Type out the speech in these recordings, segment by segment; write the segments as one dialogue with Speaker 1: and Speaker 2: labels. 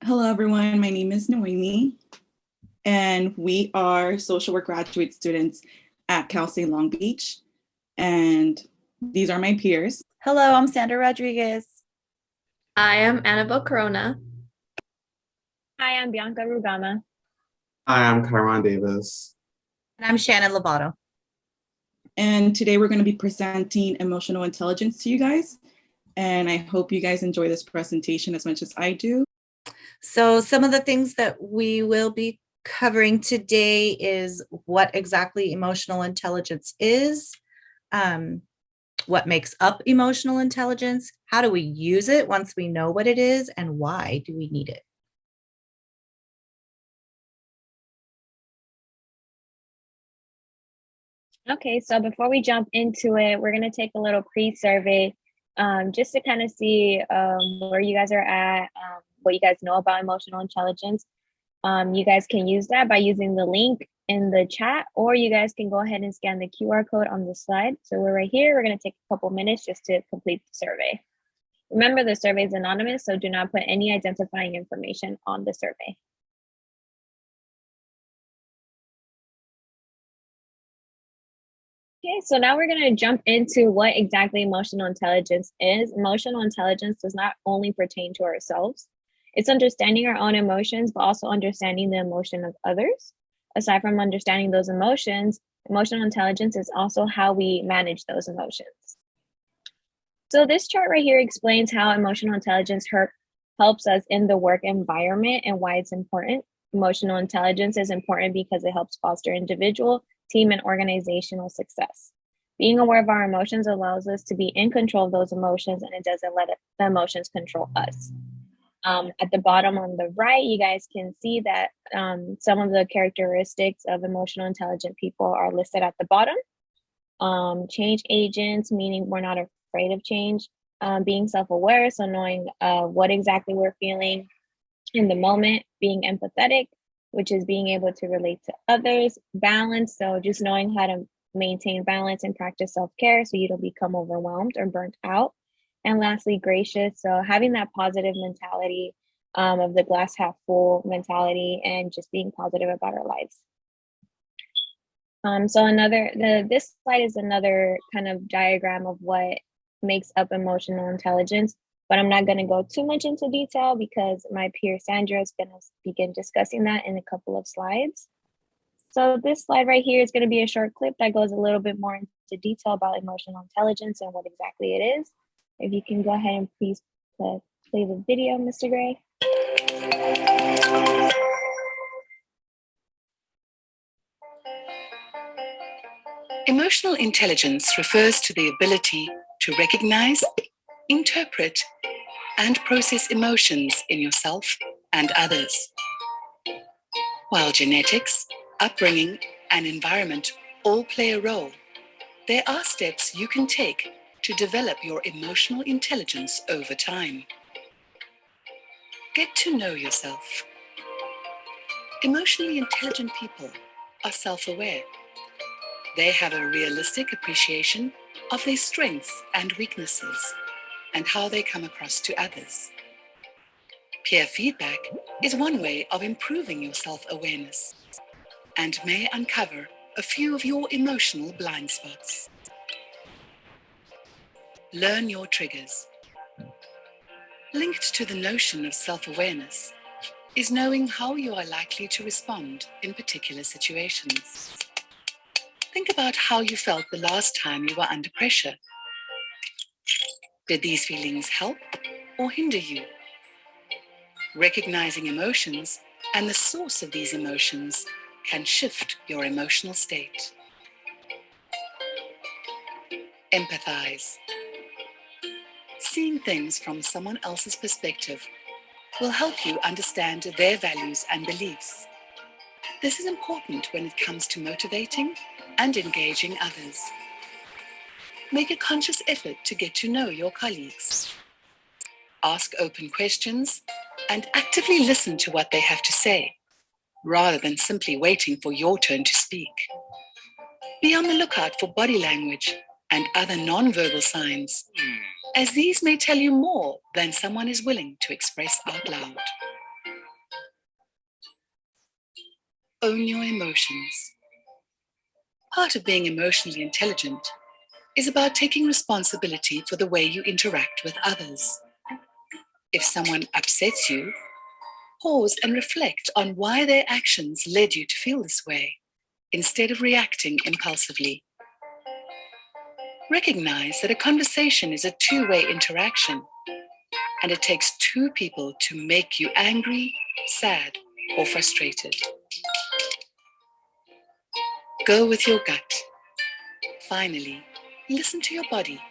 Speaker 1: Hello, everyone. My name is Noemi, and we are social work graduate students at Cal State Long Beach. And these are my peers.
Speaker 2: Hello, I'm Sandra Rodriguez.
Speaker 3: I am Annabelle Corona.
Speaker 4: Hi, I'm Bianca Rugama.
Speaker 5: Hi, I'm Kyron Davis.
Speaker 2: And I'm Shannon Lovato.
Speaker 1: And today we're going to be presenting emotional intelligence to you guys. And I hope you guys enjoy this presentation as much as I do.
Speaker 2: So some of the things that we will be covering today is what exactly emotional intelligence is, what makes up emotional intelligence, how do we use it once we know what it is, and why do we need it?
Speaker 4: Okay, so before we jump into it, we're going to take a little pre-survey just to kind of see where you guys are at, what you guys know about emotional intelligence. You guys can use that by using the link in the chat, or you guys can go ahead and scan the QR code on the slide. So we're right here. We're going to take a couple minutes just to complete the survey. Remember, the survey is anonymous, so do not put any identifying information on the survey. Okay, so now we're going to jump into what exactly emotional intelligence is. Emotional intelligence does not only pertain to ourselves. It's understanding our own emotions, but also understanding the emotion of others. Aside from understanding those emotions, emotional intelligence is also how we manage those emotions. So this chart right here explains how emotional intelligence helps us in the work environment and why it's important. Emotional intelligence is important because it helps foster individual, team, and organizational success. Being aware of our emotions allows us to be in control of those emotions, and it doesn't let the emotions control us. At the bottom on the right, you guys can see that some of the characteristics of emotional intelligent people are listed at the bottom. Change agents, meaning we're not afraid of change. Being self-aware, so knowing what exactly we're feeling in the moment. Being empathetic, which is being able to relate to others. Balance, so just knowing how to maintain balance and practice self-care so you don't become overwhelmed or burnt out. And lastly, gracious, so having that positive mentality of the glass half full mentality and just being positive about our lives. So this slide is another kind of diagram of what makes up emotional intelligence, but I'm not going to go too much into detail because my peer Sandra is going to begin discussing that in a couple of slides. So this slide right here is going to be a short clip that goes a little bit more into detail about emotional intelligence and what exactly it is. If you can go ahead and please play the video, Mr. Gray.
Speaker 6: Emotional intelligence refers to the ability to recognize, interpret, and process emotions in yourself and others. While genetics, upbringing, and environment all play a role, there are steps you can take to develop your emotional intelligence over time. Get to know yourself. Emotionally intelligent people are self-aware. They have a realistic appreciation of their strengths and weaknesses and how they come across to others. Peer feedback is one way of improving your self-awareness and may uncover a few of your emotional blind spots. Learn your triggers. Linked to the notion of self-awareness is knowing how you are likely to respond in particular situations. Think about how you felt the last time you were under pressure. Did these feelings help or hinder you? Recognizing emotions and the source of these emotions can shift your emotional state. Empathize. Seeing things from someone else's perspective will help you understand their values and beliefs. This is important when it comes to motivating and engaging others. Make a conscious effort to get to know your colleagues. Ask open questions and actively listen to what they have to say, rather than simply waiting for your turn to speak. Be on the lookout for body language and other non-verbal signs, as these may tell you more than someone is willing to express out loud. own your emotions. Part of being emotionally intelligent is about taking responsibility for the way you interact with others. If someone upsets you, pause and reflect on why their actions led you to feel this way, instead of reacting impulsively. Recognize that a conversation is a two-way interaction, and it takes two people to make you angry, sad, or frustrated. Go with your gut. Finally, listen to your body.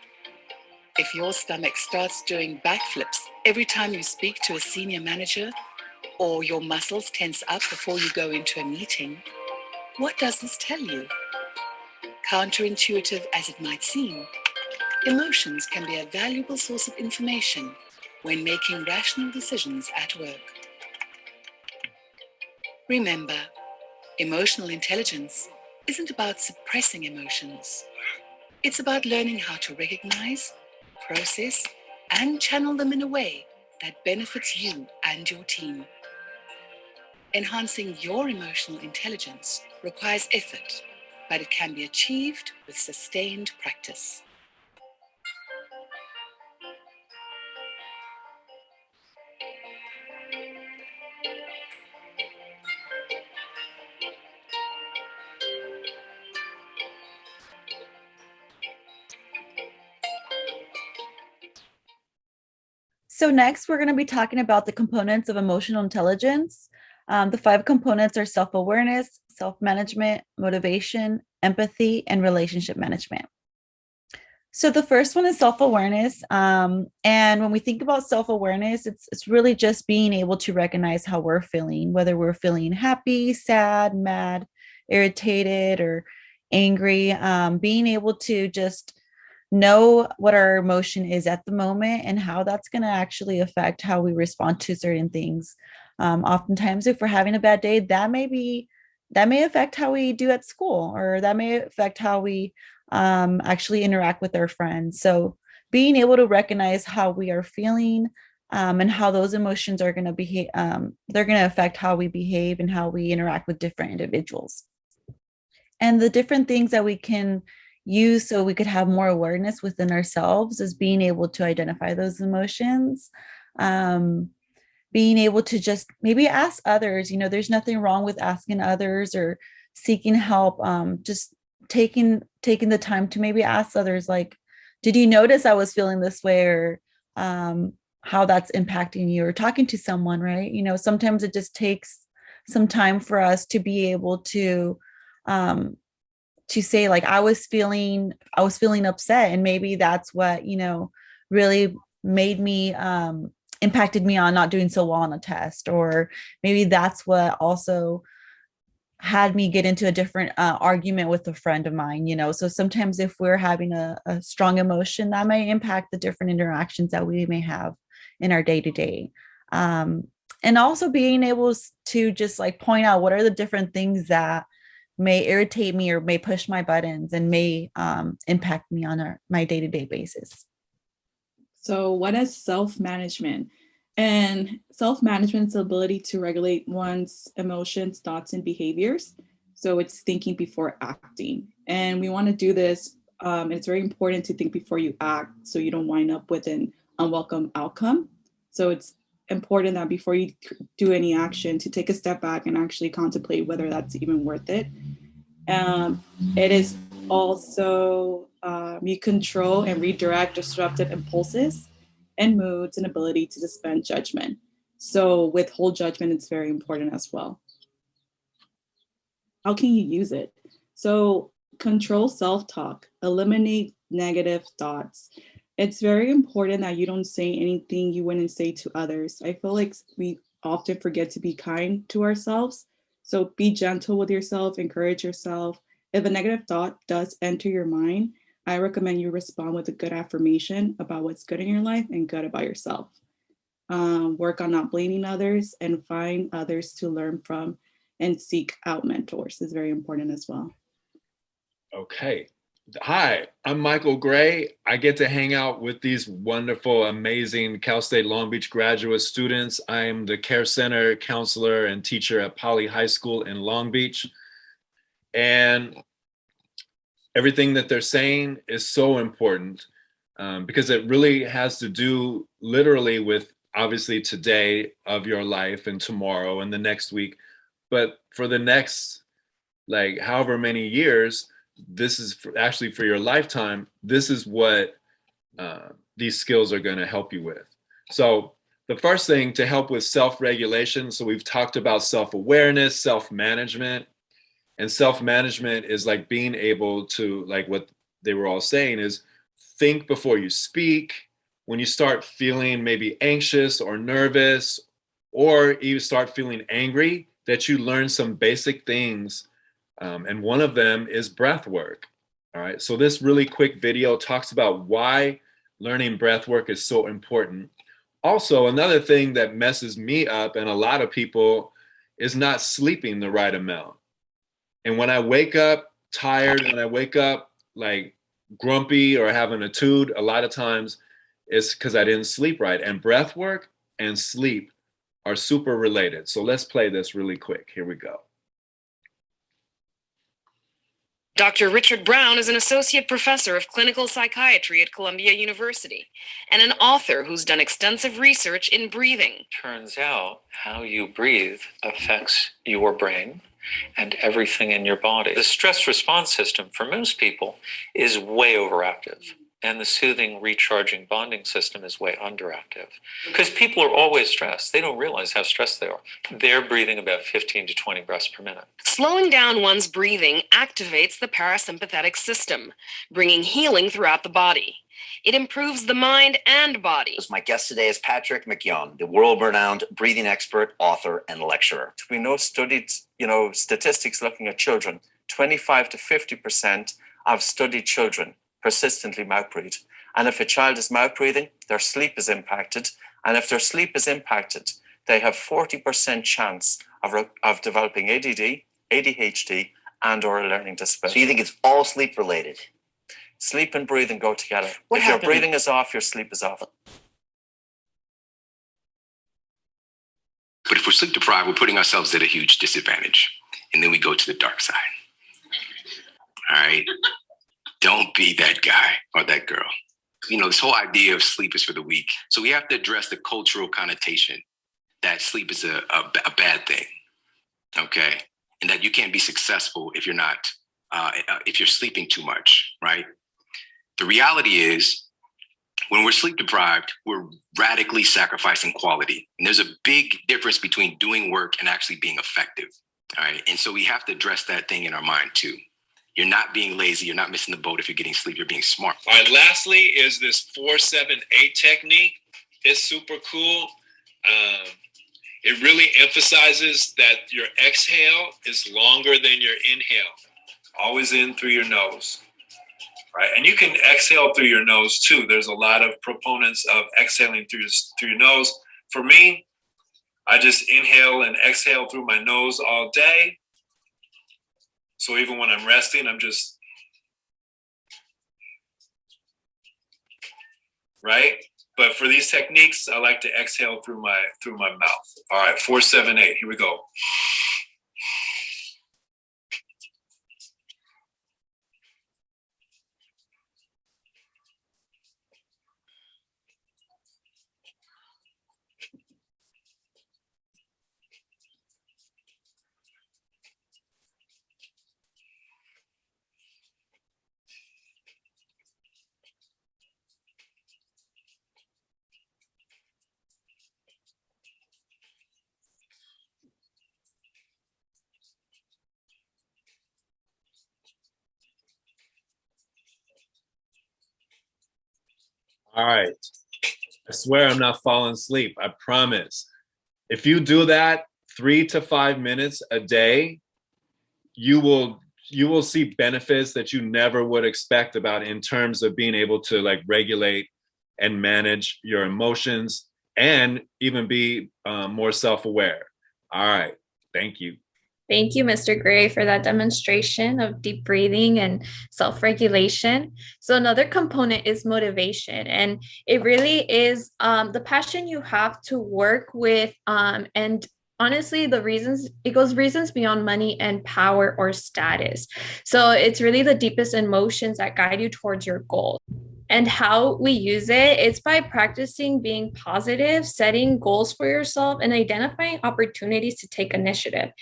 Speaker 6: If your stomach starts doing backflips every time you speak to a senior manager, or your muscles tense up before you go into a meeting, what does this tell you? Counterintuitive as it might seem, emotions can be a valuable source of information when making rational decisions at work. Remember, emotional intelligence isn't about suppressing emotions. It's about learning how to recognize, process, and channel them in a way that benefits you and your team. Enhancing your emotional intelligence requires effort, but it can be achieved with sustained practice.
Speaker 2: So next, we're going to be talking about the components of emotional intelligence. The 5 components are self-awareness, self-management, motivation, empathy, and relationship management. So the first one is self-awareness. And when we think about self-awareness, it's really just being able to recognize how we're feeling, whether we're feeling happy, sad, mad, irritated, or angry. Being able to just know what our emotion is at the moment and how that's going to actually affect how we respond to certain things. Oftentimes, if we're having a bad day, that may affect how we do at school, or that may affect how we actually interact with our friends. So being able to recognize how we are feeling and how those emotions are going to behave, they're going to affect how we behave and how we interact with different individuals. And the different things that we can use so we could have more awareness within ourselves is being able to identify those emotions, being able to just maybe ask others. There's nothing wrong with asking others or seeking help. Just taking the time to maybe ask others, like, did you notice I was feeling this way, or how that's impacting you, or talking to someone, right? Sometimes it just takes some time for us to be able to say, like, I was feeling upset, and maybe that's what really made me impacted me on not doing so well on a test, or maybe that's what also had me get into a different argument with a friend of mine. So sometimes if we're having a strong emotion, that may impact the different interactions that we may have in our day-to-day. And also being able to just like point out what are the different things that may irritate me or may push my buttons and may impact me on my day-to-day basis.
Speaker 1: So what is self-management? And self-management is the ability to regulate one's emotions, thoughts, and behaviors. So it's thinking before acting. And we want to do this. It's very important to think before you act so you don't wind up with an unwelcome outcome. So it's important that before you do any action to take a step back and actually contemplate whether that's even worth it. It is also you control and redirect disruptive impulses and moods and ability to suspend judgment. So withhold judgment is very important as well. How can you use it? So control self-talk, eliminate negative thoughts. It's very important that you don't say anything you wouldn't say to others. I feel like we often forget to be kind to ourselves. So be gentle with yourself, encourage yourself. If a negative thought does enter your mind, I recommend you respond with a good affirmation about what's good in your life and good about yourself. Work on not blaming others and find others to learn from and seek out mentors is very important as well.
Speaker 7: Okay, Hi, I'm Michael Gray. I get to hang out with these wonderful, amazing Cal State Long Beach graduate students. I am the Care Center counselor and teacher at Poly High School in Long Beach. And everything that they're saying is so important because it really has to do literally with obviously today of your life and tomorrow and the next week. But for the next, like, however many years, this is actually for your lifetime. This is what these skills are going to help you with. So the first thing to help with self-regulation. So we've talked about self-awareness, self-management, and self-management is like being able to, like what they were all saying, is think before you speak. When you start feeling maybe anxious or nervous, or you start feeling angry, that you learn some basic things. And one of them is breath work. All right. So this really quick video talks about why learning breath work is so important. Also, another thing that messes me up and a lot of people is not sleeping the right amount. And when I wake up tired, when I wake up like grumpy or having a tude, a lot of times it's because I didn't sleep right. And breath work and sleep are super related. So let's play this really quick. Here we go.
Speaker 8: Dr. Richard Brown is an associate professor of clinical psychiatry at Columbia University and an author who's done extensive research in breathing.
Speaker 9: Turns out how you breathe affects your brain and everything in your body. The stress response system for most people is way overactive, and the soothing, recharging, bonding system is way underactive. Because people are always stressed. They don't realize how stressed they are. They're breathing about 15 to 20 breaths per minute.
Speaker 8: Slowing down one's breathing activates the parasympathetic system, bringing healing throughout the body. It improves the mind and body.
Speaker 10: My guest today is Patrick McKeown, the world-renowned breathing expert, author, and lecturer.
Speaker 11: We know studied, statistics looking at children, 25 to 50% of studied children persistently mouth breathe. And if a child is mouth breathing, their sleep is impacted. And if their sleep is impacted, they have 40% chance of developing ADD, ADHD, and or a learning disability.
Speaker 10: So you think it's all sleep related?
Speaker 11: Sleep and breathing go together. If your breathing is off, your sleep is off.
Speaker 12: But if we're sleep deprived, we're putting ourselves at a huge disadvantage. And then we go to the dark side. All right? Don't be that guy or that girl. This whole idea of sleep is for the weak. So we have to address the cultural connotation that sleep is a bad thing, okay? And that you can't be successful if you're not, if you're sleeping too much, right? The reality is, when we're sleep deprived, we're radically sacrificing quality. And there's a big difference between doing work and actually being effective, all right? And so we have to address that thing in our mind too. You're not being lazy. You're not missing the boat if you're getting sleep. You're being smart.
Speaker 7: All right, lastly is this 4-7-8 technique. It's super cool. It really emphasizes that your exhale is longer than your inhale. Always in through your nose, right? And you can exhale through your nose too. There's a lot of proponents of exhaling through your nose. For me, I just inhale and exhale through my nose all day. So even when I'm resting, I'm just, right? But for these techniques, I like to exhale through my mouth. All right, 4-7-8, here we go. All right. I swear I'm not falling asleep. I promise. If you do that 3 to 5 minutes a day, you will see benefits that you never would expect about in terms of being able to like regulate and manage your emotions and even be more self-aware. All right. Thank you.
Speaker 3: Thank you, Mr. Gray, for that demonstration of deep breathing and self-regulation. So another component is motivation, and it really is the passion you have to work with, and honestly, it goes reasons beyond money and power or status. So it's really the deepest emotions that guide you towards your goal. And how we use it's by practicing being positive, setting goals for yourself, and identifying opportunities to take initiative.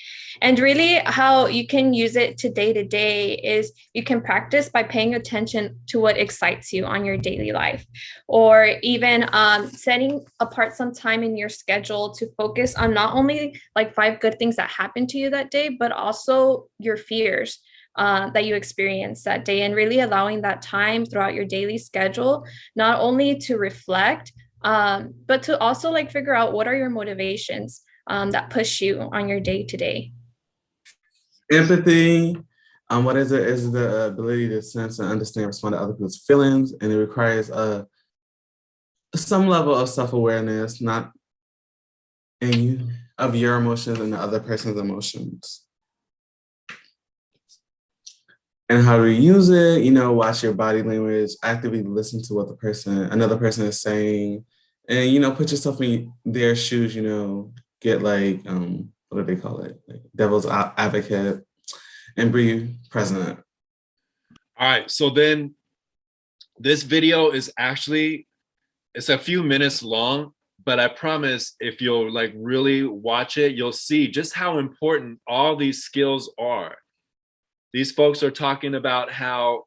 Speaker 3: And really, how you can use it to day is you can practice by paying attention to what excites you on your daily life, or even setting apart some time in your schedule to focus on not only like 5 good things that happened to you that day, but also your fears that you experience that day, and really allowing that time throughout your daily schedule, not only to reflect, but to also like figure out what are your motivations that push you on your day to day.
Speaker 5: Empathy, what is it? Is the ability to sense and understand, respond to other people's feelings, and it requires some level of self-awareness, not of your emotions and the other person's emotions. And how to use it, watch your body language, actively listen to what another person is saying, and put yourself in their shoes, get like, what do they call it? Like devil's advocate, and be present.
Speaker 7: All right, so then this video is actually, it's a few minutes long, but I promise if you'll like really watch it, you'll see just how important all these skills are. These folks are talking about how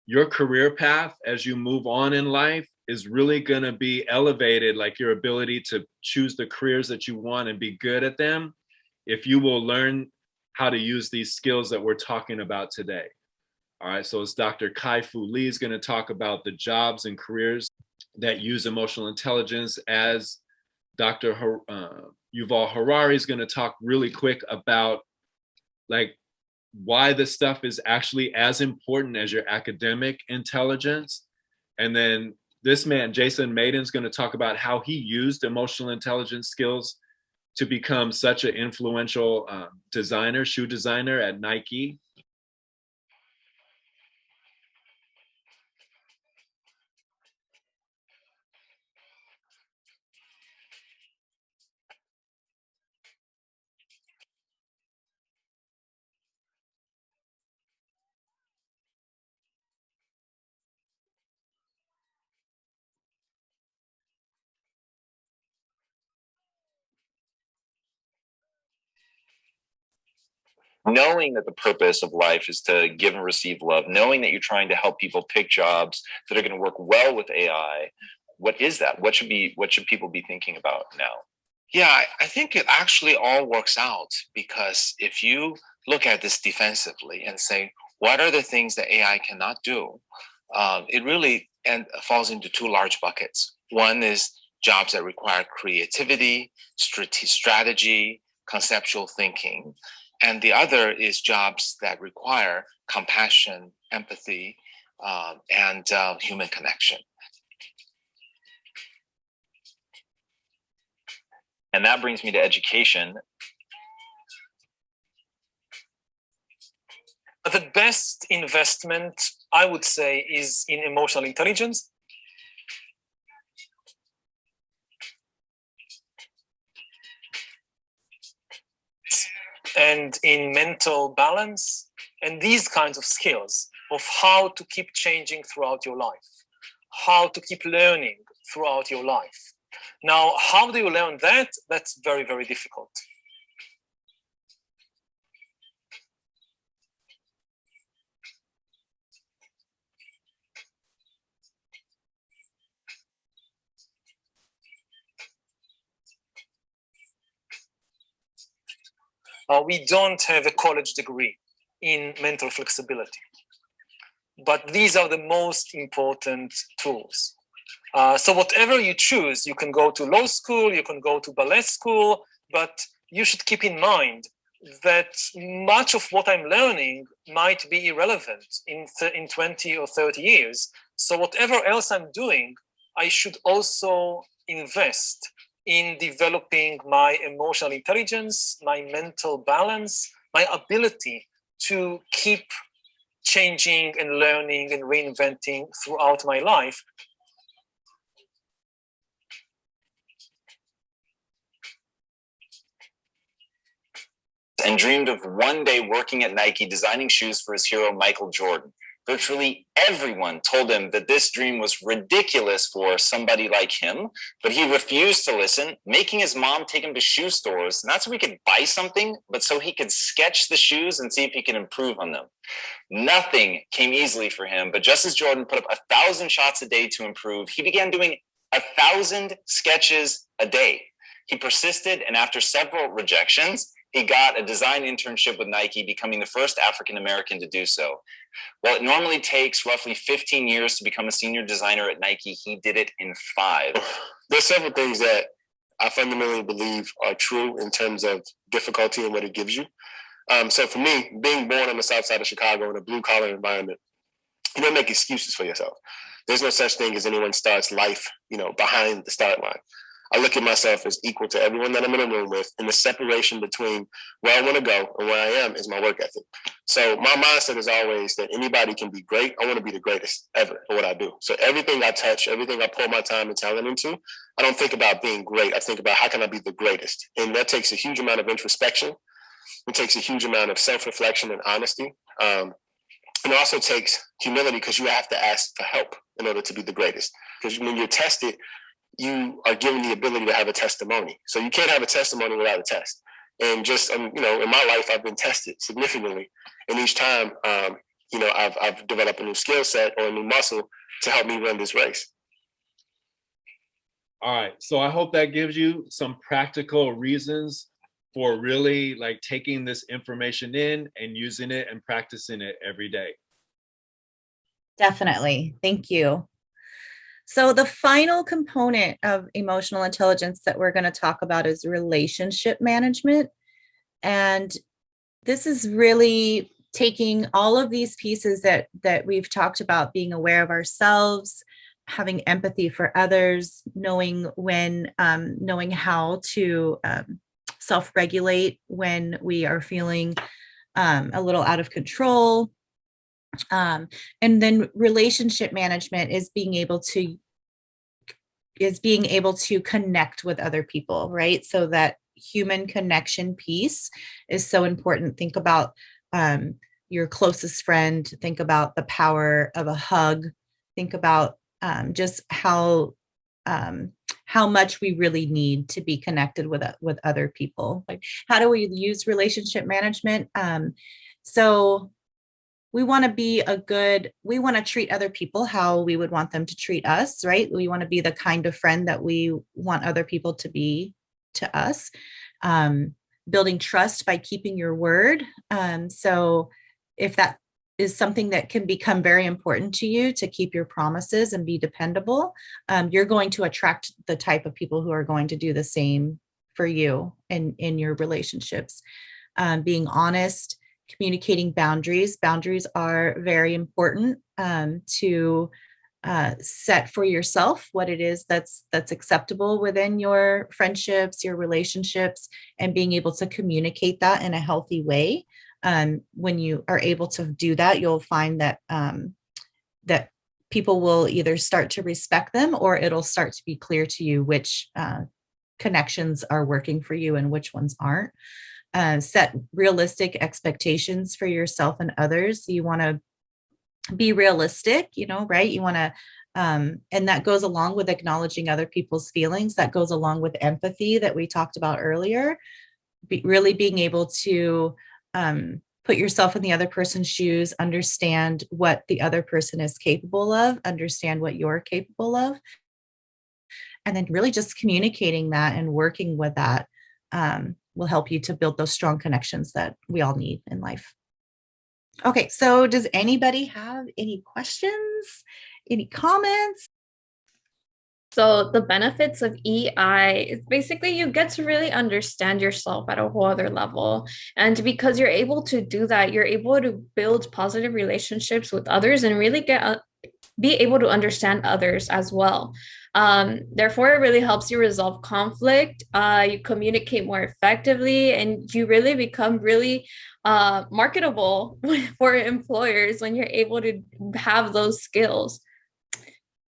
Speaker 7: your career path as you move on in life is really going to be elevated, like your ability to choose the careers that you want and be good at them, if you will learn how to use these skills that we're talking about today. All right, so it's Dr. Kai-Fu Lee is going to talk about the jobs and careers that use emotional intelligence, as Dr. Yuval Harari is going to talk really quick about like why this stuff is actually as important as your academic intelligence. And then this man, Jason Maiden, is going to talk about how he used emotional intelligence skills to become such an influential shoe designer at Nike.
Speaker 13: Knowing that the purpose of life is to give and receive love, knowing that you're trying to help people pick jobs that are going to work well with AI, what is that? What should people be thinking about now?
Speaker 12: Yeah, I think it actually all works out, because if you look at this defensively and say, what are the things that AI cannot do? It really falls into 2 large buckets. One is jobs that require creativity, strategy, conceptual thinking. And the other is jobs that require compassion, empathy, and human connection.
Speaker 13: And that brings me to education.
Speaker 14: The best investment, I would say, is in emotional intelligence. And in mental balance, and these kinds of skills of how to keep changing throughout your life, how to keep learning throughout your life. Now, how do you learn that? That's very, very difficult. We don't have a college degree in mental flexibility, but these are the most important tools. So whatever you choose, you can go to law school, you can go to ballet school, but you should keep in mind that much of what I'm learning might be irrelevant in 20 or 30 years. So whatever else I'm doing, I should also invest in developing my emotional intelligence, my mental balance, my ability to keep changing and learning and reinventing throughout my life.
Speaker 10: And dreamed of one day working at Nike designing shoes for his hero Michael Jordan. Virtually everyone told him that this dream was ridiculous for somebody like him, but he refused to listen, making his mom take him to shoe stores, not so he could buy something, but so he could sketch the shoes and see if he could improve on them. Nothing came easily for him, but just as Jordan put up 1,000 shots a day to improve, he began doing 1,000 sketches a day. He persisted, and after several rejections, he got a design internship with Nike, becoming the first African-American to do so. While it normally takes roughly 15 years to become a senior designer at Nike, he did it in 5.
Speaker 15: There's several things that I fundamentally believe are true in terms of difficulty and what it gives you. So for me, being born on the south side of Chicago in a blue-collar environment, you don't make excuses for yourself. There's no such thing as anyone starts life, behind the start line. I look at myself as equal to everyone that I'm in a room with, and the separation between where I want to go and where I am is my work ethic. So my mindset is always that anybody can be great. I want to be the greatest ever at what I do. So everything I touch, everything I pour my time and talent into, I don't think about being great. I think about how can I be the greatest? And that takes a huge amount of introspection. It takes a huge amount of self-reflection and honesty. And it also takes humility, because you have to ask for help in order to be the greatest. Because when you're tested, you are given the ability to have a testimony. So you can't have a testimony without a test. And just, in my life, I've been tested significantly. And each time, I've developed a new skill set or a new muscle to help me run this race.
Speaker 7: All right. So I hope that gives you some practical reasons for really taking this information in and using it and practicing it every day.
Speaker 2: Definitely. Thank you. So the final component of emotional intelligence that we're going to talk about is relationship management. And this is really taking all of these pieces that we've talked about, being aware of ourselves, having empathy for others, knowing how to self-regulate when we are feeling a little out of control. And then relationship management is being able to connect with other people, right? So that human connection piece is so important. Think about your closest friend. Think about the power of a hug. Think about just how much we really need to be connected with other people. Like, how do we use relationship management? So we want to treat other people how we would want them to treat us, right? We want to be the kind of friend that we want other people to be to us. Building trust by keeping your word. So if that is something that can become very important to you, to keep your promises and be dependable, you're going to attract the type of people who are going to do the same for you in your relationships. Being honest, communicating boundaries. Boundaries are very important to set for yourself what it is that's acceptable within your friendships, your relationships, and being able to communicate that in a healthy way. When you are able to do that, you'll find that that people will either start to respect them, or it'll start to be clear to you which connections are working for you and which ones aren't. Set realistic expectations for yourself and others. You want to be realistic, right? You want to, and that goes along with acknowledging other people's feelings. That goes along with empathy that we talked about earlier. Really being able to put yourself in the other person's shoes, understand what the other person is capable of, understand what you're capable of, and then really just communicating that and working with that will help you to build those strong connections that we all need in life. Okay, so does anybody have any questions, any comments?
Speaker 3: So the benefits of EI is basically you get to really understand yourself at a whole other level. And because you're able to do that, you're able to build positive relationships with others and really be able to understand others as well. Therefore, it really helps you resolve conflict. You communicate more effectively, and you really become really marketable for employers when you're able to have those skills.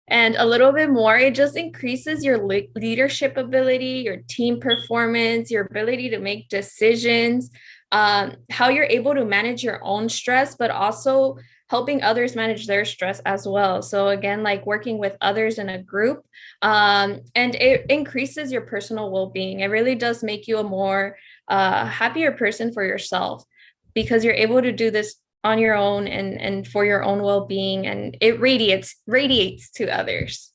Speaker 3: And a little bit more, it just increases your leadership ability, your team performance, your ability to make decisions, how you're able to manage your own stress, but also helping others manage their stress as well. So again, like working with others in a group, and it increases your personal well-being. It really does make you a more happier person for yourself, because you're able to do this on your own and for your own well-being, and it radiates to others.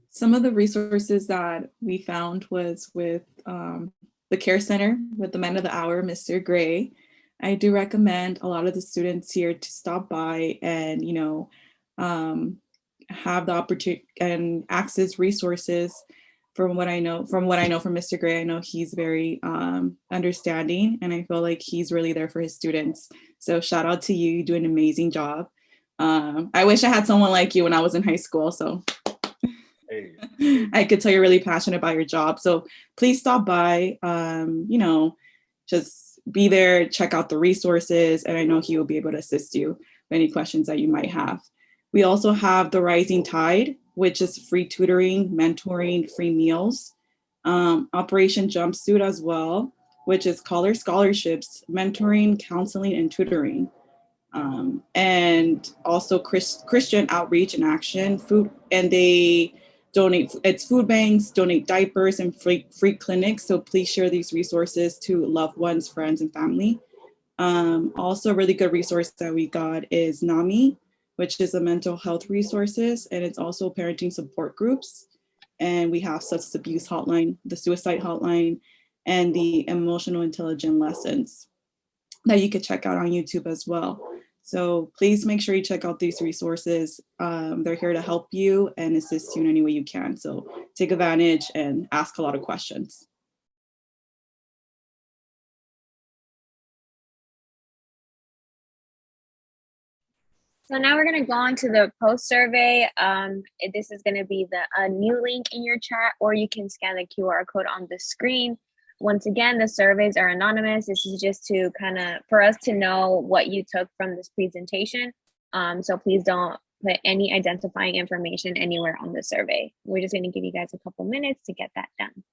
Speaker 1: Some of the resources that we found was with the Care Center with the Man of the Hour, Mr. Gray. I do recommend a lot of the students here to stop by and, you know, have the opportunity and access resources. From what I know from Mr. Gray, I know he's very understanding, and I feel like he's really there for his students. So shout out to you. You do an amazing job. I wish I had someone like you when I was in high school. So hey. I could tell you're really passionate about your job. So please stop by, you know, just be there, check out the resources, and I know he will be able to assist you with any questions that you might have. We also have the Rising Tide, which is free tutoring, mentoring, free meals. Operation Jumpsuit as well, which is college scholarships, mentoring, counseling, and tutoring. And also Christian Outreach and Action, food, and they donate, it's food banks, donate diapers, and free clinics. So please share these resources to loved ones, friends, and family. Also a really good resource that we got is NAMI, which is a mental health resources, and it's also parenting support groups. And we have substance abuse hotline, the suicide hotline, and the emotional intelligence lessons that you could check out on YouTube as well. So please make sure you check out these resources. They're here to help you and assist you in any way you can. So take advantage and ask a lot of questions.
Speaker 4: So now we're going to go on to the post survey. This is going to be a new link in your chat, or you can scan the QR code on the screen. Once again, the surveys are anonymous. This is just to for us to know what you took from this presentation. So please don't put any identifying information anywhere on the survey. We're just going to give you guys a couple minutes to get that done.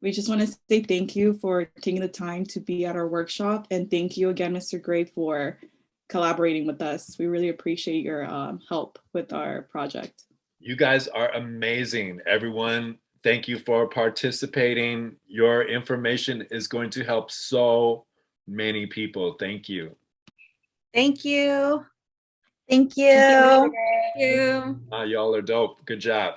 Speaker 1: We just want to say thank you for taking the time to be at our workshop. And thank you again, Mr. Gray, for collaborating with us. We really appreciate your help with our project.
Speaker 7: You guys are amazing. Everyone, thank you for participating. Your information is going to help so many people. Thank you.
Speaker 2: Thank you. Thank you.
Speaker 3: Thank you.
Speaker 7: Y'all are dope. Good job.